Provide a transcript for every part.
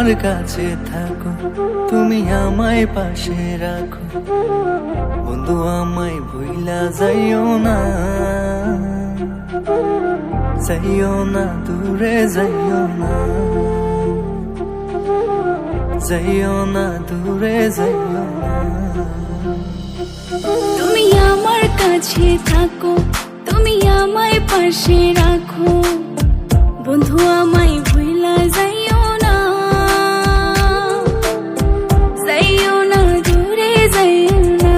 আমার কাছে থাকো, তুমি আমায় পাশে রাখো, বন্ধু আমায় ভুইলা যাইও না, যাইও না দূরে যাইও না, যাইও না দূরে যাইও না। তুমি আমার কাছে থাকো, তুমি আমায় পাশে রাখো, বন্ধু আমায় ভুইলা যাইও না, যাইও না দূরে যাইও না,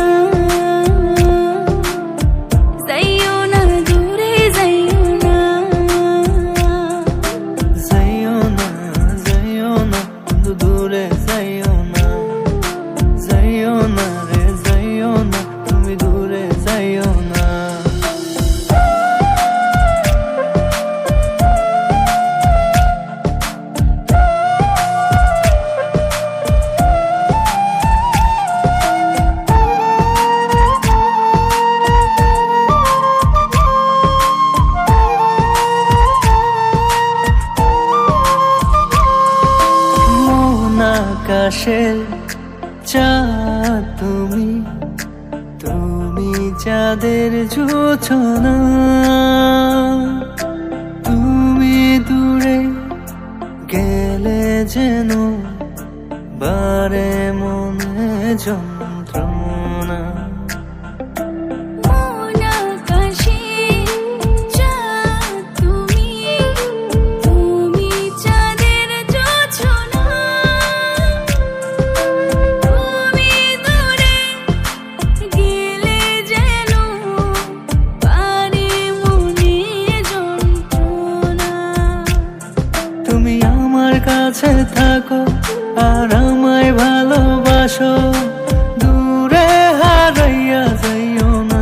যাইও না দূরে যাইও না, যাইও না যাইও না বন্ধু দূরে যাইও না, যাইও না রে যাইও না তুমি দূরে যাইও না। আকাশের চাঁদ তুমি, তুমি চাঁদের জোছনা, তুমি দূরে গেলে যেন বারে মনে যন্ত্রণা। মন আকাশে চাঁদ তুমি, তুমি চাঁদের জোছনা, তুমি দূরে গেলে যেন বারে মনে যন্ত্রণা। তুমি আমার কাছে থাকো আর আমায় ভালোবাসো, দূরে হারাইয়া যাইও না,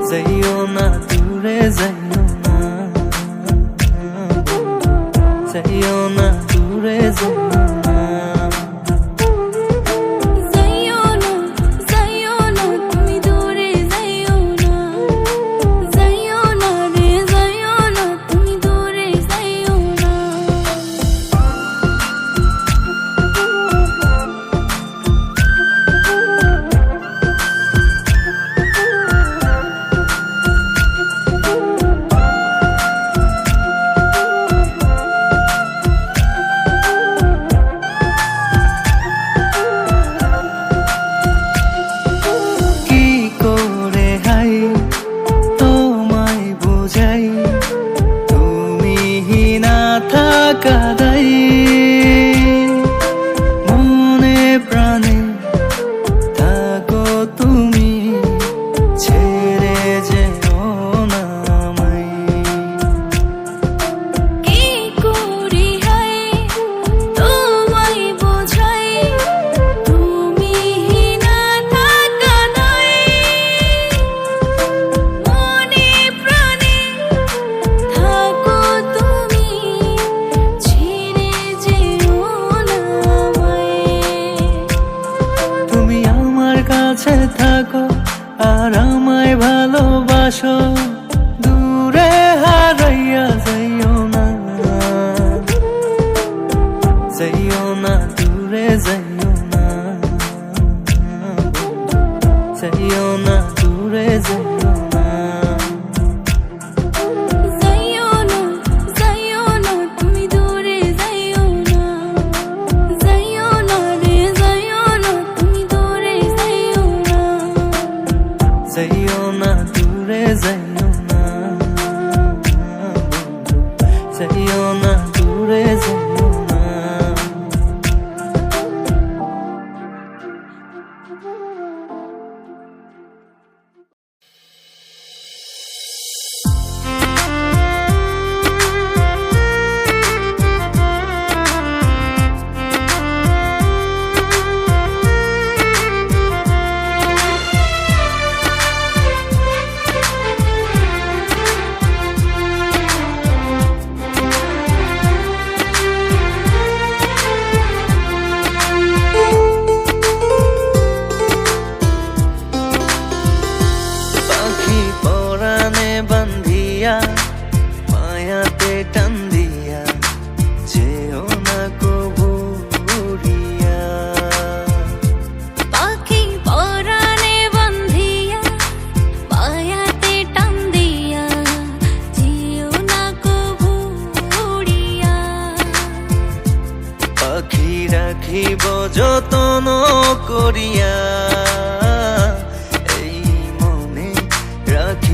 যাইও না দূরে যাইও না, যাইও না দূরে যাইও না। যাইও না, যাইও না তুমি দূরে যাইও না, যাইও না রে যাইও না তুমি দূরে যাইও না। কি করে হাই তোমায় বোঝাই, তুমি না থাকা দাই, মনে প্রাণে থাকো তুমি, ছেড়ে যেও না আমায়। কি করে হাই তোমায় বোঝাই, তুমি না থাকা নাই, মনে প্রাণে থাকো তুমি, ছেড়ে যেও না আমায়। তুমি আমার কাছে থাকো আর আমায় ভালোবাসো, দূরে হারাইয়া যাইও না, যাইও না দূরে যাইও না, যাইও না দূরে যাইও না। যাইও না, যাইও না তুমি দূরে যাইও না, যাইও না রে যাইও না তুমি দূরে যাইও না, যাইও না দূরে যাইও না, যাইও না দূরে যাইও না।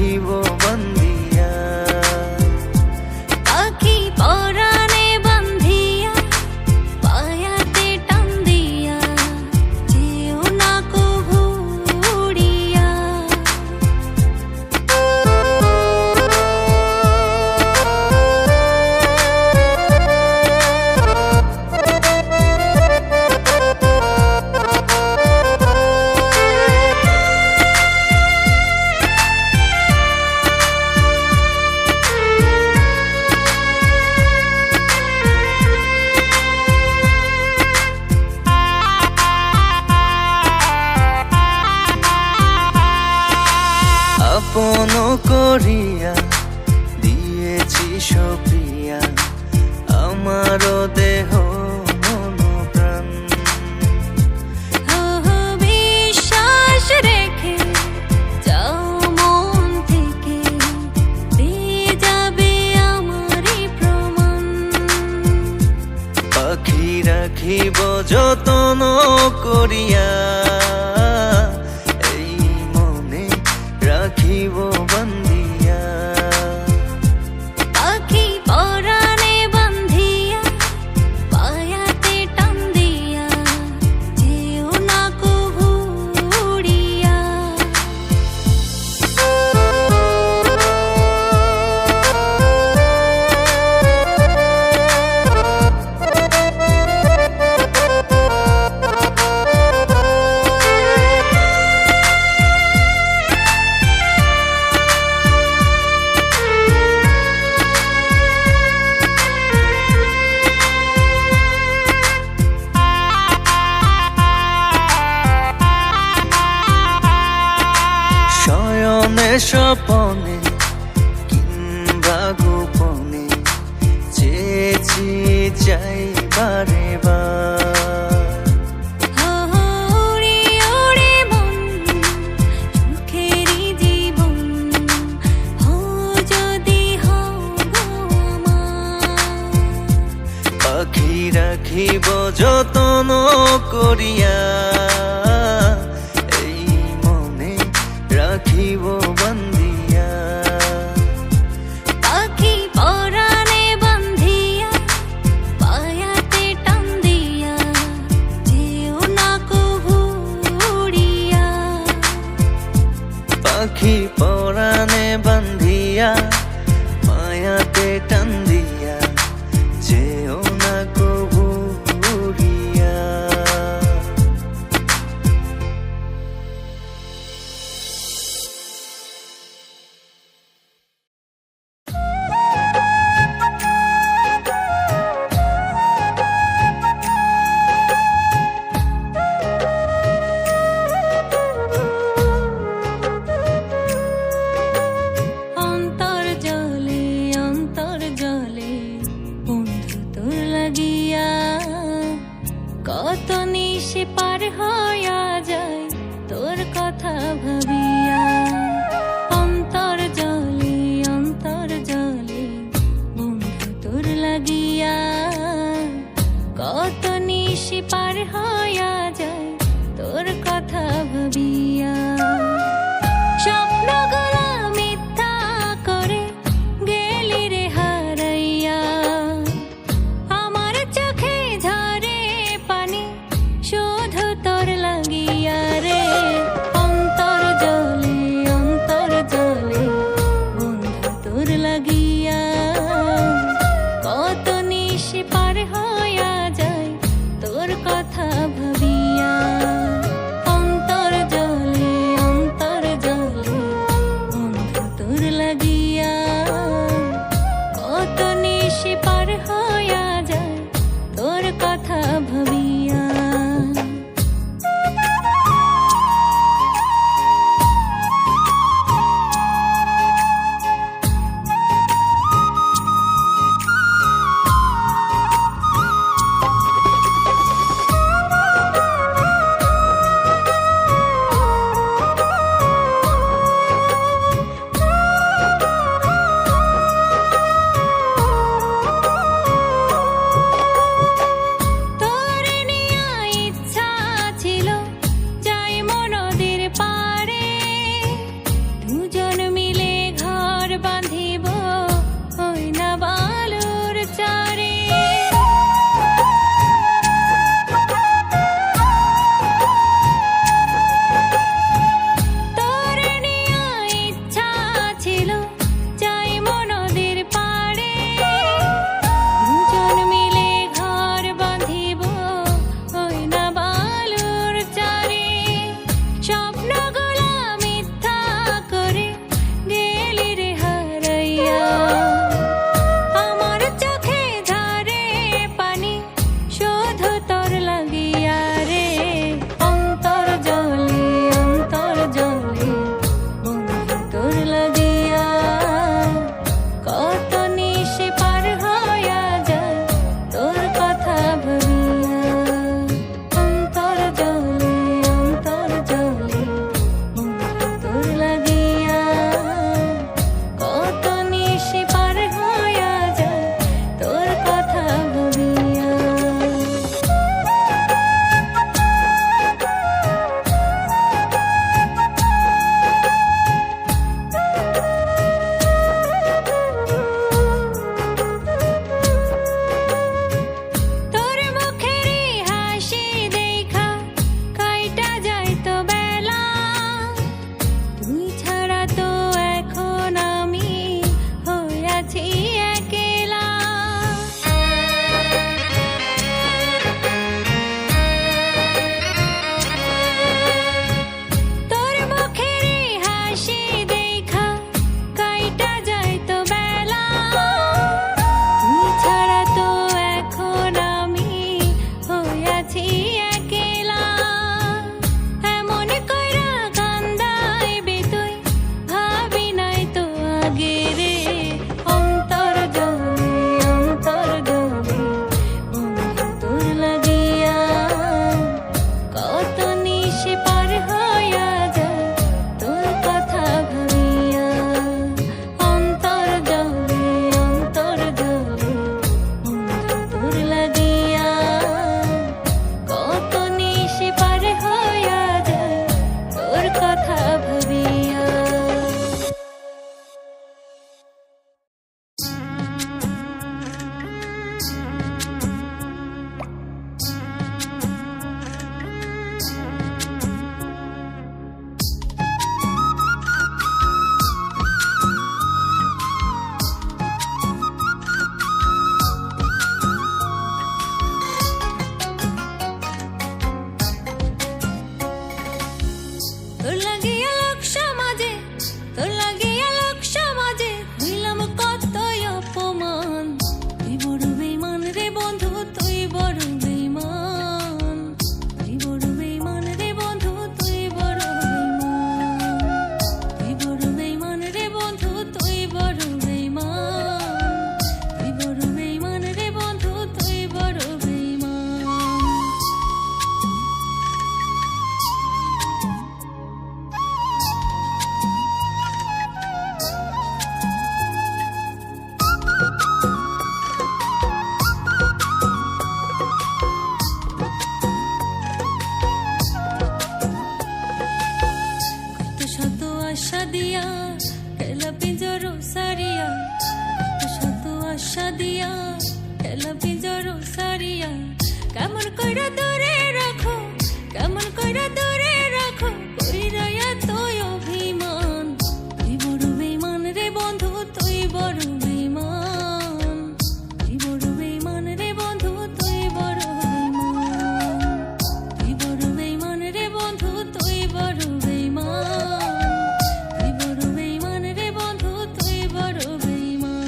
রাখিব বন্দিয়া। পাখি পরাণে বান্ধিয়া পায়াতে টান দিয়া যেও না কভু উড়িয়া। আপন করিয়া দিয়েছি সপিয়া আমার দেহ মন প্রাণ। বিশ্বাস রেখে যাও মন থেকে, দিয়ে যাবে আমারই প্রমাণ। পাখি রাখিব যতন করিয়া এই মনে রাখিব বন্দিয়া। পাখি পরাণে বান্ধিয়া পায়াতে টান দিয়া যেও না কভু উড়িয়া। শয়নে স্বপনে কিংবা গোপনে চেয়েছি চাই বারে বার। উড়ে উড়ে মন সুখেরই জীবন, যদি হও গো আমার। পাখি রাখিব যতন করিয়া এই মনে রাখিব বন্দিয়া। পাখি পরাণে বান্ধিয়া পায়াতে টান দিয়া যেও না কভু উড়িয়া। পাখি পরাণে বান্ধিয়া মায়াতে টান দিয়া যেও না কবু উড়িয়া। অন্তর জলে আশা দিয়া খেলা পিঞ্জর সারিয়া, শত আশা দিয়া খেলা পিঞ্জর সারিয়া, কেমন কইরা দূরে রাখো, কেমন কইরা দূরে রাখো, কইরায়া তুই অভিমান, তুই বড় বেঈমান রে বন্ধু, তুই বড় বেঈমান, তুই বড় বেঈমান রে বন্ধু, তুই বড় বেঈমান, তুই বড় বেঈমান রে বন্ধু, তুই বড় বেঈমান, তুই বড় বেঈমান রে বন্ধু, তুই বড় বেঈমান।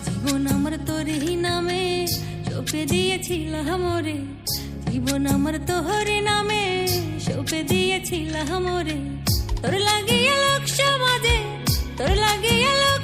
জীবন আমার তোরই নামে সঁপে দিয়েছিলাম রে, জীবন আমার তোহরি নামে সঁপে দিয়েছিলাম রে, তোর লাগিয়ে লোক সমাজে, তোর লাগিয়ে লোক